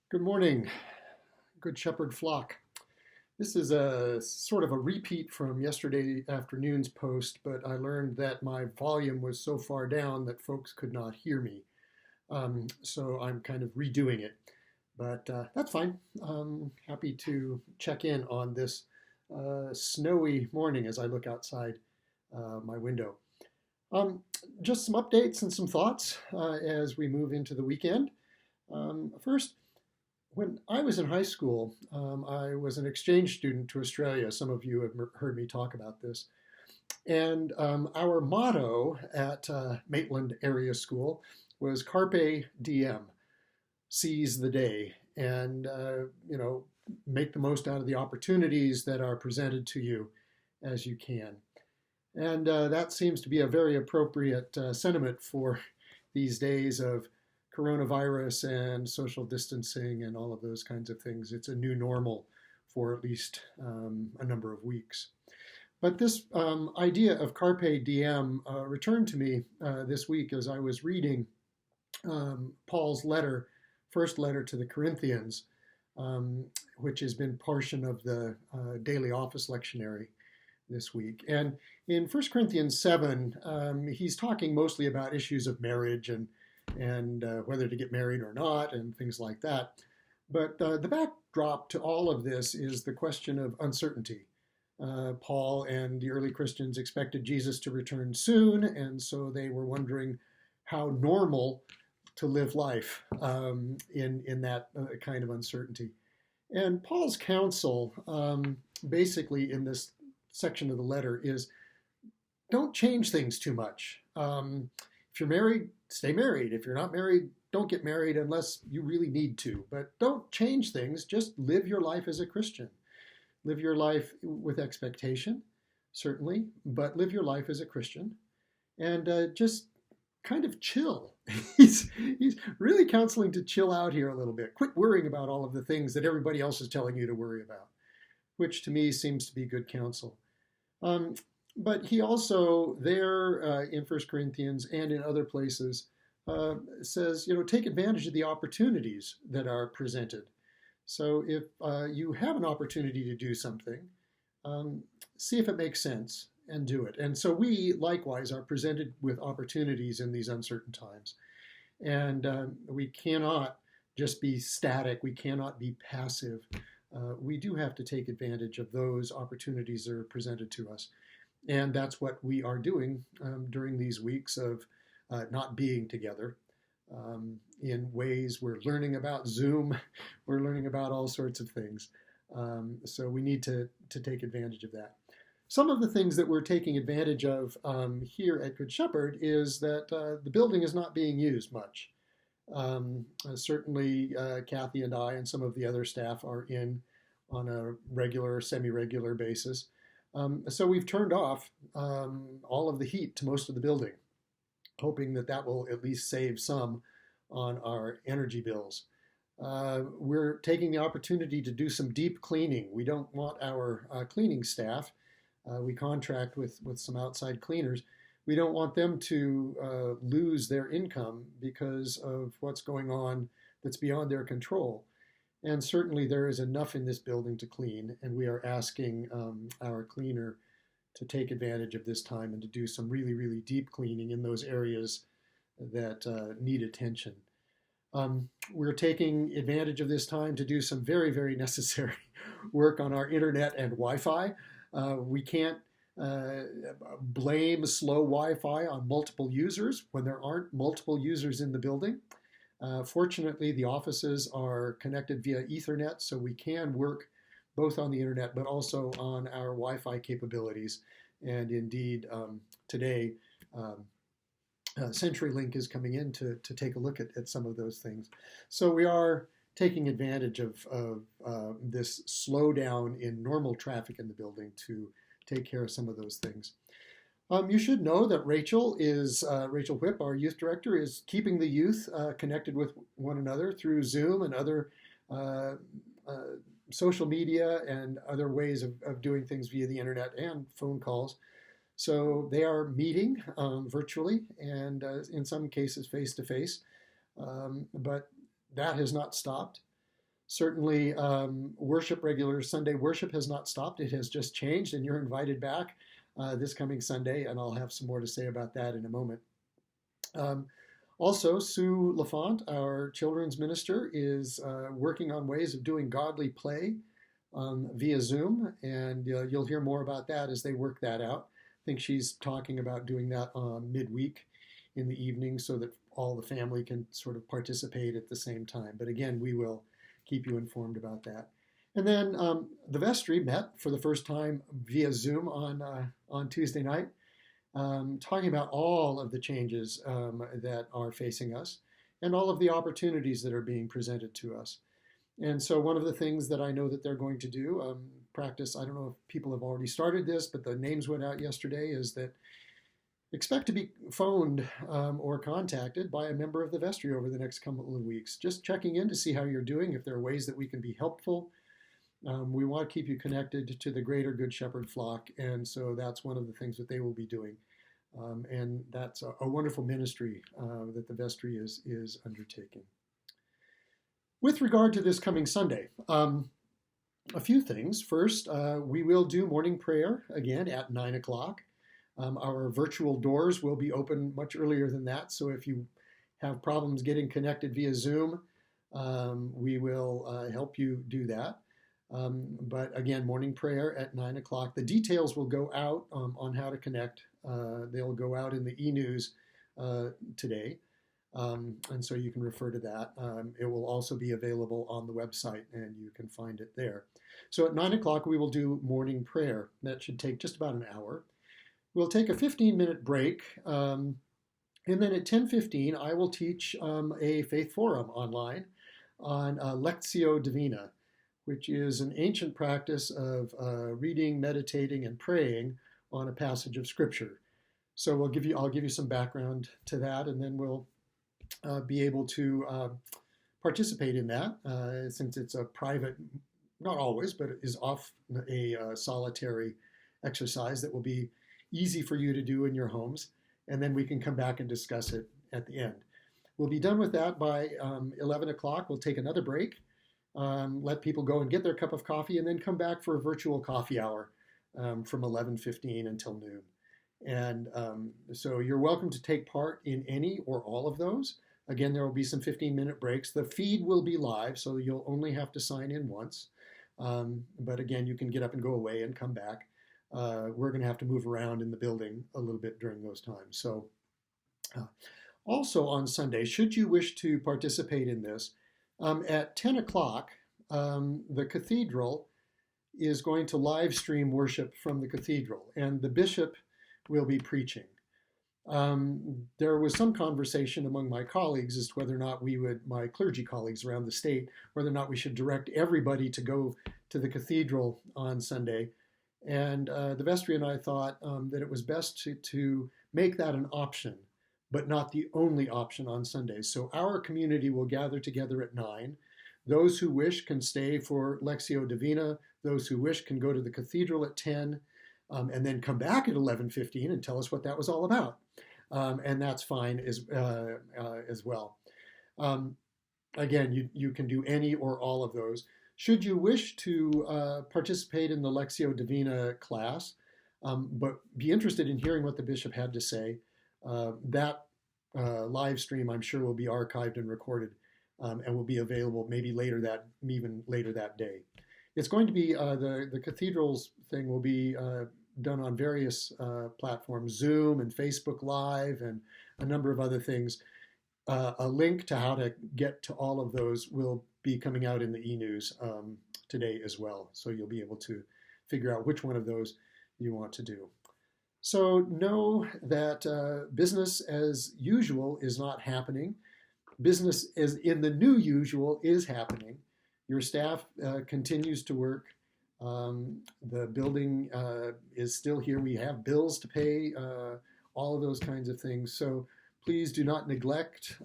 Good morning, Good Shepherd flock. This is a sort of a repeat from yesterday afternoon's post, but I learned that my volume was so far down that folks could not hear me. So I'm kind of redoing it, but that's fine. Happy to check in on this snowy morning as I look outside my window. Um, just some updates and some thoughts as we move into the weekend. First, when I was in high school, I was an exchange student to Australia. Some of you have heard me talk about this. And our motto at Maitland Area School was Carpe Diem, seize the day, and make the most out of the opportunities that are presented to you as you can. And that seems to be a very appropriate sentiment for these days of coronavirus and social distancing and all of those kinds of things. It's a new normal for at least a number of weeks. But this idea of Carpe Diem returned to me this week as I was reading Paul's first letter to the Corinthians, which has been portion of the daily office lectionary this week. And in 1 Corinthians 7, he's talking mostly about issues of marriage and whether to get married or not and things like that. But the backdrop to all of this is the question of uncertainty. Paul and the early Christians expected Jesus to return soon, and so they were wondering how normal to live life in that kind of uncertainty. And Paul's counsel, basically in this section of the letter, is don't change things too much. If you're married, stay married. If you're not married, don't get married unless you really need to. But don't change things. Just live your life as a Christian. Live your life with expectation, certainly, but live your life as a Christian. And just kind of chill. He's really counseling to chill out here a little bit. Quit worrying about all of the things that everybody else is telling you to worry about, which to me seems to be good counsel. But he also there in 1 Corinthians and in other places says, take advantage of the opportunities that are presented. So if you have an opportunity to do something, see if it makes sense and do it. And so we likewise are presented with opportunities in these uncertain times. And we cannot just be static. We cannot be passive. We do have to take advantage of those opportunities that are presented to us. And that's what we are doing during these weeks of not being together. In ways we're learning about Zoom, we're learning about all sorts of things. So we need to take advantage of that. Some of the things that we're taking advantage of here at Good Shepherd is that the building is not being used much. Certainly Kathy and I and some of the other staff are in on a regular, semi-regular basis. So we've turned off all of the heat to most of the building, hoping that will at least save some on our energy bills. We're taking the opportunity to do some deep cleaning. We don't want our cleaning staff, we contract with some outside cleaners. We don't want them to lose their income because of what's going on that's beyond their control. And certainly there is enough in this building to clean, and we are asking our cleaner to take advantage of this time and to do some really, really deep cleaning in those areas that need attention. We're taking advantage of this time to do some very, very necessary work on our internet and Wi-Fi. We can't blame slow Wi-Fi on multiple users when there aren't multiple users in the building. Fortunately, the offices are connected via Ethernet, so we can work both on the internet but also on our Wi-Fi capabilities. And indeed, today, CenturyLink is coming in to take a look at some of those things. So we are taking advantage of this slowdown in normal traffic in the building to take care of some of those things. You should know that Rachel Whip, our youth director, is keeping the youth connected with one another through Zoom and other social media and other ways of doing things via the internet and phone calls. So they are meeting virtually and in some cases face to face, but that has not stopped. Certainly, regular Sunday worship has not stopped. It has just changed, and you're invited back this coming Sunday, and I'll have some more to say about that in a moment. Um, Also, Sue LaFont, our children's minister, is working on ways of doing godly play via Zoom, and you'll hear more about that as they work that out. I think she's talking about doing that midweek in the evening so that all the family can sort of participate at the same time. But again, we will keep you informed about that. And then the vestry met for the first time via Zoom on Tuesday night, talking about all of the changes that are facing us and all of the opportunities that are being presented to us. And so one of the things that I know that they're going to do, practice, I don't know if people have already started this, but the names went out yesterday, is that expect to be phoned or contacted by a member of the vestry over the next couple of weeks, just checking in to see how you're doing, if there are ways that we can be helpful. We want to keep you connected to the greater Good Shepherd flock, and so that's one of the things that they will be doing. And that's a wonderful ministry that the vestry is undertaking. With regard to this coming Sunday, a few things. First, we will do morning prayer again at 9 o'clock. Our virtual doors will be open much earlier than that, so if you have problems getting connected via Zoom, we will help you do that. But again, morning prayer at 9 o'clock. The details will go out on how to connect. They'll go out in the e-news today, and so you can refer to that. It will also be available on the website, and you can find it there. So at 9 o'clock, we will do morning prayer. That should take just about an hour. We'll take a 15-minute break, and then at 10:15, I will teach a faith forum online on Lectio Divina, which is an ancient practice of reading, meditating, and praying on a passage of Scripture. So I'll give you some background to that, and then we'll be able to participate in that since it's a private, not always, but it is often a solitary exercise that will be easy for you to do in your homes, and then we can come back and discuss it at the end. We'll be done with that by 11 o'clock. We'll take another break, let people go and get their cup of coffee, and then come back for a virtual coffee hour from 11:15 until noon. And so you're welcome to take part in any or all of those. Again, there will be some 15-minute breaks. The feed will be live, so you'll only have to sign in once. But again, you can get up and go away and come back. We're going to have to move around in the building a little bit during those times. So also on Sunday, should you wish to participate in this, at 10 o'clock, the cathedral is going to live stream worship from the cathedral, and the bishop will be preaching. There was some conversation among my colleagues as to whether or not my clergy colleagues around the state, whether or not we should direct everybody to go to the cathedral on Sunday. And the vestry and I thought that it was best to make that an option, but not the only option on Sundays. So our community will gather together at 9. Those who wish can stay for Lectio Divina. Those who wish can go to the cathedral at 10, and then come back at 11:15 and tell us what that was all about. And that's fine as well. Again, you can do any or all of those. Should you wish to participate in the Lectio Divina class, but be interested in hearing what the bishop had to say, that live stream, I'm sure, will be archived and recorded and will be available even later that day. It's going to be, the cathedral's thing will be done on various platforms, Zoom and Facebook Live and a number of other things. A link to how to get to all of those will be coming out in the e-news today as well. So you'll be able to figure out which one of those you want to do. So know that business as usual is not happening. Business as in the new usual is happening. Your staff continues to work. The building is still here. We have bills to pay, all of those kinds of things. So please do not neglect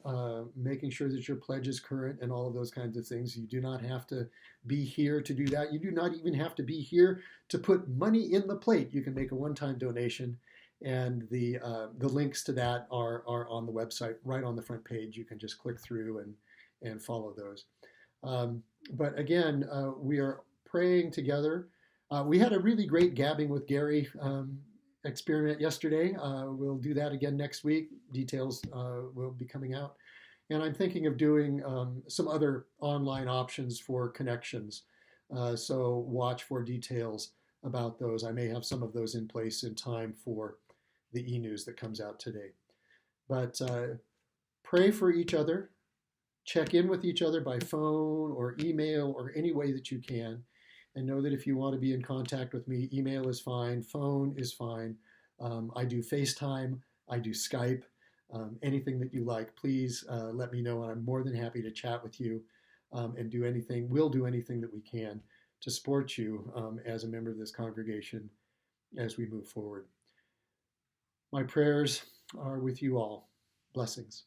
making sure that your pledge is current and all of those kinds of things. You do not have to be here to do that. You do not even have to be here to put money in the plate. You can make a one-time donation, and the links to that are on the website, right on the front page. You can just click through and follow those. Um, but again, we are praying together. We had a really great gabbing with Gary experiment yesterday. We'll do that again next week. Details will be coming out. And I'm thinking of doing some other online options for connections. So watch for details about those. I may have some of those in place in time for the e-news that comes out today. But pray for each other. Check in with each other by phone or email or any way that you can. And know that if you want to be in contact with me, email is fine, phone is fine. I do FaceTime, I do Skype, anything that you like. Please let me know, and I'm more than happy to chat with you and do anything. We'll do anything that we can to support you as a member of this congregation as we move forward. My prayers are with you all. Blessings.